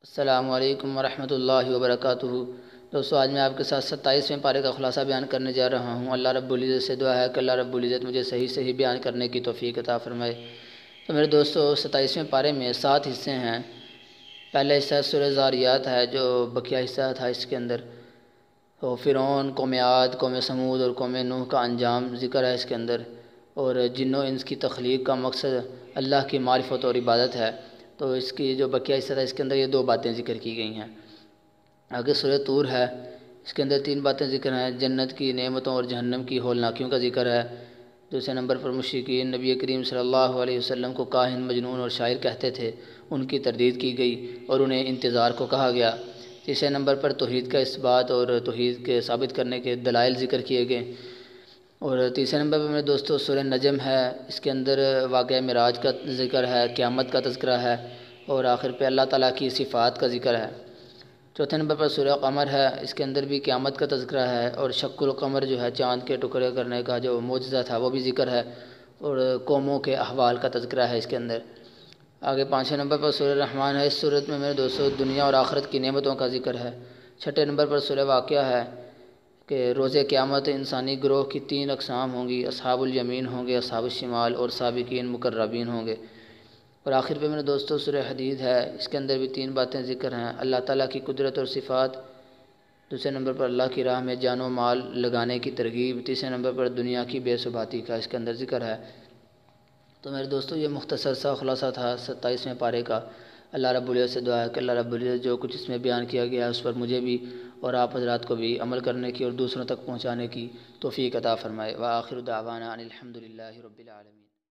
السلام علیکم ورحمۃ اللہ وبرکاتہ۔ دوستو، آج میں آپ کے ساتھ 27ویں پارے کا خلاصہ بیان کرنے جا رہا ہوں۔ اللہ رب العزت سے دعا ہے کہ اللہ رب العزت مجھے صحیح بیان کرنے کی توفیق عطا فرمائے۔ تو میرے دوستو، 27ویں پارے میں 7 حصے ہیں۔ پہلا حصہ سورہ زاریات ہے، جو بقیہ حصہ تھا اس کے اندر تو فرعون، قوم عاد، قوم سمود اور قوم نوح کا انجام ذکر ہے اس کے اندر، اور جن و انس کی تخلیق کا مقصد اللہ کی معرفت اور عبادت ہے۔ تو اس کی جو بقیہ حصہ تھا اس کے اندر یہ 2 باتیں ذکر کی گئی ہیں۔ آگے سورہ طور ہے، اس کے اندر 3 باتیں ذکر ہیں۔ جنت کی نعمتوں اور جہنم کی ہولناکیوں کا ذکر ہے۔ دوسرے نمبر پر مشرکین نبی کریم صلی اللہ علیہ وسلم کو کاہن، مجنون اور شاعر کہتے تھے، ان کی تردید کی گئی اور انہیں انتظار کو کہا گیا۔ تیسرے نمبر پر توحید کا اثبات اور توحید کے ثابت کرنے کے دلائل ذکر کیے گئے۔ اور تیسرے نمبر پر میرے دوستو سورہ نجم ہے، اس کے اندر واقعہ معراج کا ذکر ہے، قیامت کا تذکرہ ہے، اور آخر پہ اللہ تعالیٰ کی صفات کا ذکر ہے۔ چوتھے نمبر پر سورہ قمر ہے، اس کے اندر بھی قیامت کا تذکرہ ہے، اور شق القمر جو ہے چاند کے ٹکڑے کرنے کا جو معجزہ تھا وہ بھی ذکر ہے، اور قوموں کے احوال کا تذکرہ ہے اس کے اندر۔ آگے 5ویں نمبر پر سورہ رحمان ہے، اس صورت میں میرے دوستو دنیا اور آخرت کی نعمتوں کا ذکر ہے۔ 6 نمبر پر سورہ واقعہ ہے کہ روز قیامت انسانی گروہ کی 3 اقسام ہوں گی، اصحاب الیمین ہوں گے، اصحاب الشمال اور سابقین مقربین ہوں گے۔ اور آخر پہ میرے دوستو سورہ حدید ہے، اس کے اندر بھی 3 باتیں ذکر ہیں۔ اللہ تعالیٰ کی قدرت اور صفات، دوسرے نمبر پر اللہ کی راہ میں جان و مال لگانے کی ترغیب، تیسرے نمبر پر دنیا کی بے ثباتی کا اس کے اندر ذکر ہے۔ تو میرے دوستو یہ مختصر سا خلاصہ تھا 27ویں پارے کا۔ اللہ رب العزت سے دعا ہے کہ اللہ رب العزت جو کچھ اس میں بیان کیا گیا ہے اس پر مجھے بھی اور آپ حضرات کو بھی عمل کرنے کی اور دوسروں تک پہنچانے کی توفیق عطا فرمائے۔ وآخر دعوانا ان الحمد للہ رب العالمین۔